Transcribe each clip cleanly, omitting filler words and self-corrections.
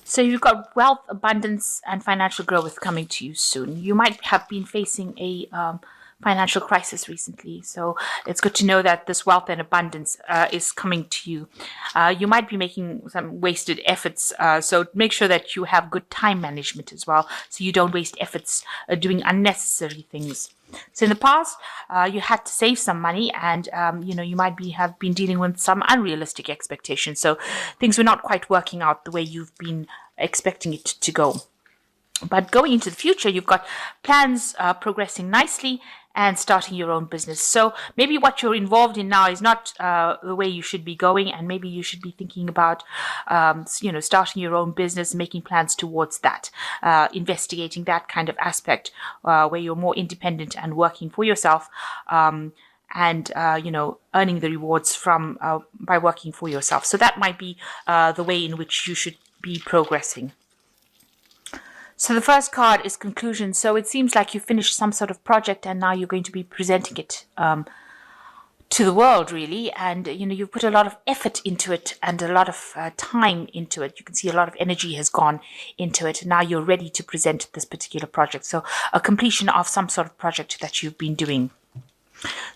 So you've got wealth, abundance, and financial growth coming to you soon. You might have been facing a financial crisis recently, so it's good to know that this wealth and abundance is coming to you. You might be making some wasted efforts, so make sure that you have good time management as well, so you don't waste efforts doing unnecessary things. So in the past, you had to save some money, and you might have been dealing with some unrealistic expectations. So things were not quite working out the way you've been expecting it to go. But going into the future, you've got plans progressing nicely and starting your own business. So maybe what you're involved in now is not the way you should be going, and maybe you should be thinking about, starting your own business, making plans towards that, investigating that kind of aspect where you're more independent and working for yourself. And earning the rewards from by working for yourself. So that might be the way in which you should be progressing. So the first card is conclusion. So it seems like you finished some sort of project and now you're going to be presenting it to the world, really. And, you've put a lot of effort into it and a lot of time into it. You can see a lot of energy has gone into it. And now you're ready to present this particular project. So a completion of some sort of project that you've been doing.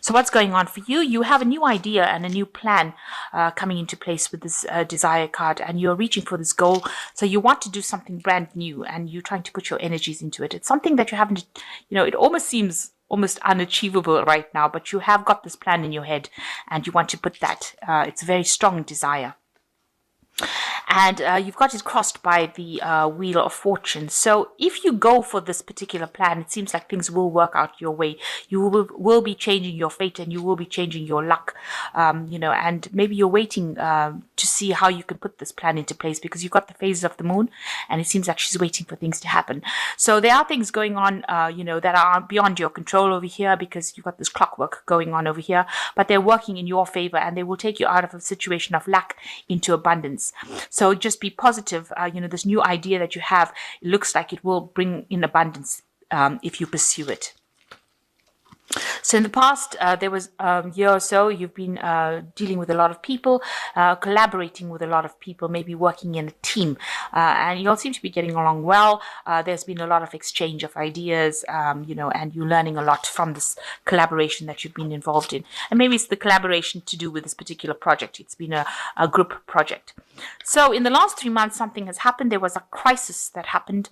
So what's going on for you? You have a new idea and a new plan coming into place with this desire card, and you're reaching for this goal. So you want to do something brand new and you're trying to put your energies into it. It's something that you haven't, it almost seems almost unachievable right now, but you have got this plan in your head and you want to put that. It's a very strong desire. And you've got it crossed by the Wheel of Fortune. So if you go for this particular plan, it seems like things will work out your way. You will be changing your fate and you will be changing your luck, and maybe you're waiting to see how you can put this plan into place, because you've got the phases of the moon and it seems like she's waiting for things to happen. So there are things going on, that are beyond your control over here, because you've got this clockwork going on over here, but they're working in your favor and they will take you out of a situation of lack into abundance. So just be positive. This new idea that you have, it looks like it will bring in abundance if you pursue it. So in the past, there was a year or so, you've been dealing with a lot of people, collaborating with a lot of people, maybe working in a team, and you all seem to be getting along well. There's been a lot of exchange of ideas, and you're learning a lot from this collaboration that you've been involved in. And maybe it's the collaboration to do with this particular project. It's been a group project. So in the last 3 months, something has happened. There was a crisis that happened.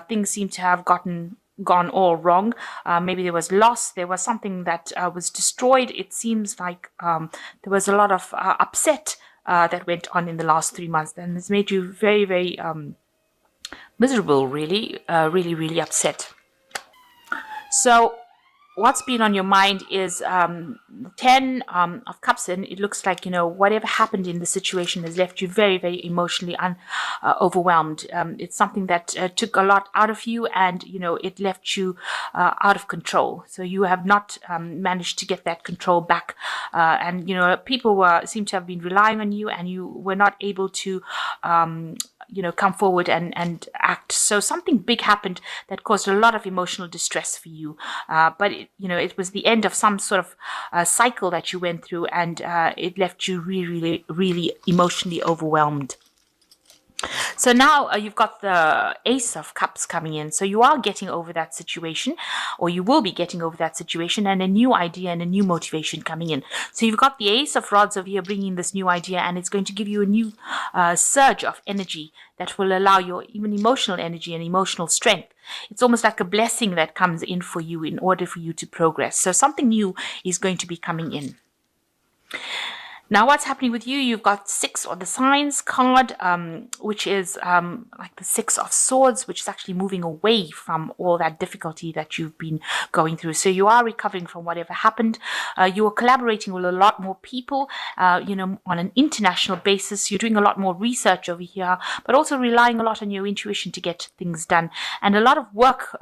Things seem to have gone all wrong. Maybe there was loss. There was something that was destroyed. It seems like there was a lot of upset that went on in the last 3 months, and it's made you very, very miserable, really, really upset. So what's been on your mind is the 10 of Cups, and it looks like, whatever happened in the situation has left you very, very emotionally overwhelmed. It's something that took a lot out of you, and, it left you out of control. So you have not managed to get that control back. And, people seem to have been relying on you, and you were not able to come forward and act. So something big happened that caused a lot of emotional distress for you. But it was the end of some sort of cycle that you went through, and it left you really, really, really emotionally overwhelmed. So now you've got the Ace of Cups coming in. So you are getting over that situation, or you will be getting over that situation, and a new idea and a new motivation coming in. So you've got the Ace of Rods over here bringing this new idea, and it's going to give you a new surge of energy that will allow your even emotional energy and emotional strength. It's almost like a blessing that comes in for you in order for you to progress. So something new is going to be coming in. Now, what's happening with you? You've got 6 or the Signs card, which is like the 6 of Swords, which is actually moving away from all that difficulty that you've been going through. So you are recovering from whatever happened. You are collaborating with a lot more people, on an international basis. You're doing a lot more research over here, but also relying a lot on your intuition to get things done. And a lot of work,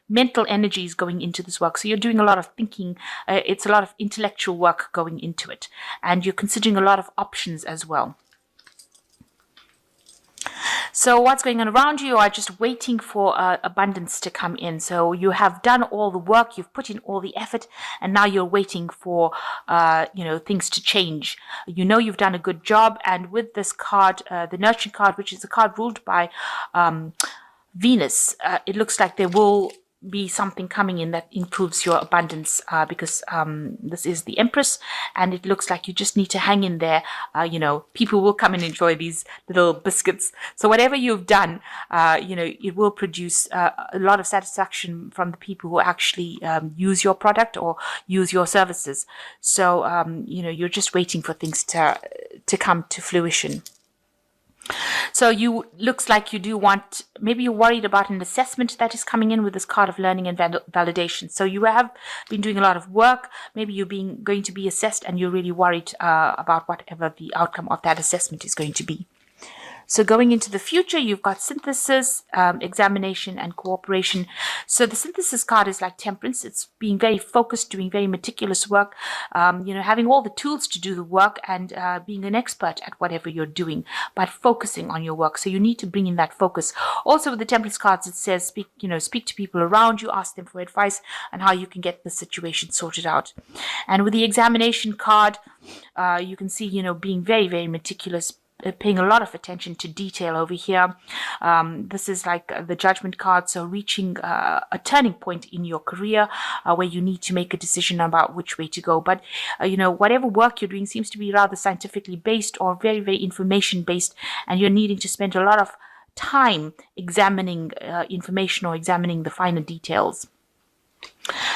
mental energy is going into this work. So you're doing a lot of thinking. It's a lot of intellectual work going into it. And you're considering a lot of options as well. So what's going on around you? You are just waiting for abundance to come in. So you have done all the work, you've put in all the effort, and now you're waiting for things to change. You know you've done a good job, and with this card, the Nurturing card, which is a card ruled by Venus, it looks like there will be something coming in that improves your abundance, because this is the Empress, and it looks like you just need to hang in there. People will come and enjoy these little biscuits. So whatever you've done, it will produce a lot of satisfaction from the people who actually use your product or use your services. So you're just waiting for things to come to fruition. So looks like you do want, maybe you're worried about an assessment that is coming in with this card of learning and validation. So you have been doing a lot of work. Maybe you're going to be assessed, and you're really worried about whatever the outcome of that assessment is going to be. So going into the future, you've got synthesis, examination, and cooperation. So the synthesis card is like temperance. It's being very focused, doing very meticulous work, having all the tools to do the work, and being an expert at whatever you're doing, but focusing on your work. So you need to bring in that focus. Also with the temperance cards, it says speak to people around you, ask them for advice on how you can get the situation sorted out. And with the examination card, you can see, being very, very meticulous, paying a lot of attention to detail over here. This is like the Judgment card, so reaching a turning point in your career where you need to make a decision about which way to go. But whatever work you're doing seems to be rather scientifically based or very, very information based, and you're needing to spend a lot of time examining information or examining the finer details.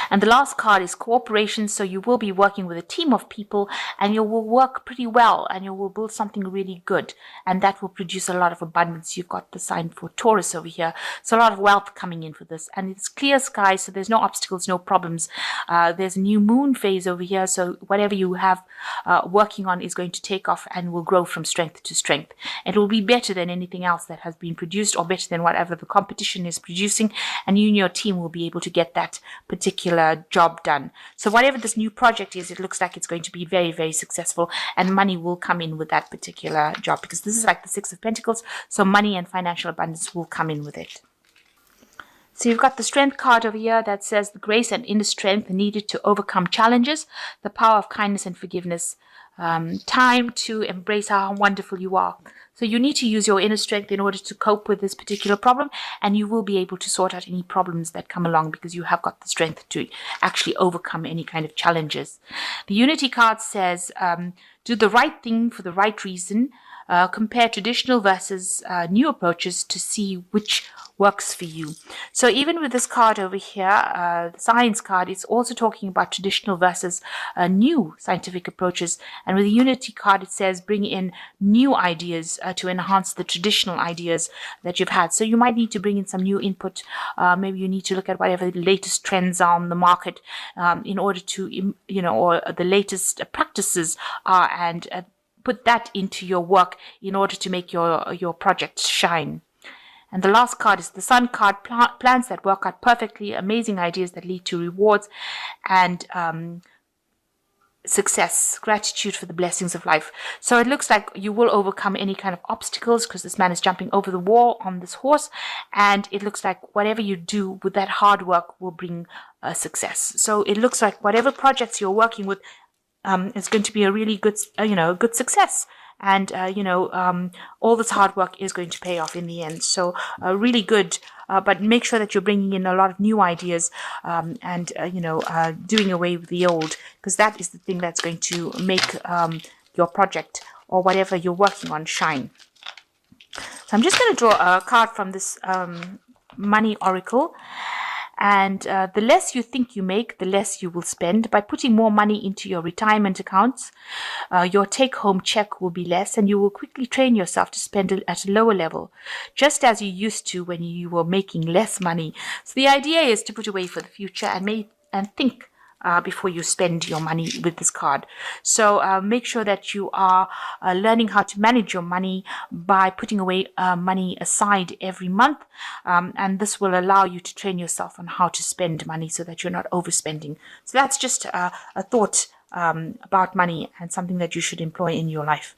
And the last card is cooperation. So you will be working with a team of people, and you will work pretty well, and you will build something really good, and that will produce a lot of abundance. You've got the sign for Taurus over here, so a lot of wealth coming in for this, and it's clear sky, so there's no obstacles, no problems. There's a new moon phase over here, so whatever you have working on is going to take off and will grow from strength to strength. It will be better than anything else that has been produced, or better than whatever the competition is producing, and you and your team will be able to get that particular job done. So whatever this new project is, it looks like it's going to be very, very successful, and money will come in with that particular job, because this is like the Six of Pentacles, so money and financial abundance will come in with it. So you've got the Strength card over here that says the grace and inner strength needed to overcome challenges, the power of kindness and forgiveness, time to embrace how wonderful you are. So you need to use your inner strength in order to cope with this particular problem, and you will be able to sort out any problems that come along because you have got the strength to actually overcome any kind of challenges. The Unity card says, do the right thing for the right reason. Compare traditional versus new approaches to see which works for you. So even with this card over here, the science card, it's also talking about traditional versus new scientific approaches. And with the Unity card, it says bring in new ideas to enhance the traditional ideas that you've had. So you might need to bring in some new input. Maybe you need to look at whatever the latest trends are on the market in order to, or the latest practices are, and put that into your work in order to make your project shine. And the last card is the Sun card, plans that work out perfectly, amazing ideas that lead to rewards and success, gratitude for the blessings of life. So it looks like you will overcome any kind of obstacles, because this man is jumping over the wall on this horse, and it looks like whatever you do with that hard work will bring success. So it looks like whatever projects you're working with, it's going to be a really good, good success. And, all this hard work is going to pay off in the end. So really good. But make sure that you're bringing in a lot of new ideas and doing away with the old, because that is the thing that's going to make your project or whatever you're working on shine. So I'm just going to draw a card from this money oracle. And the less you think you make, the less you will spend. By putting more money into your retirement accounts, your take-home check will be less, and you will quickly train yourself to spend at a lower level, just as you used to when you were making less money. So the idea is to put away for the future and think before you spend your money with this card. So make sure that you are learning how to manage your money by putting away money aside every month, and this will allow you to train yourself on how to spend money so that you're not overspending. So that's just a thought about money, and something that you should employ in your life.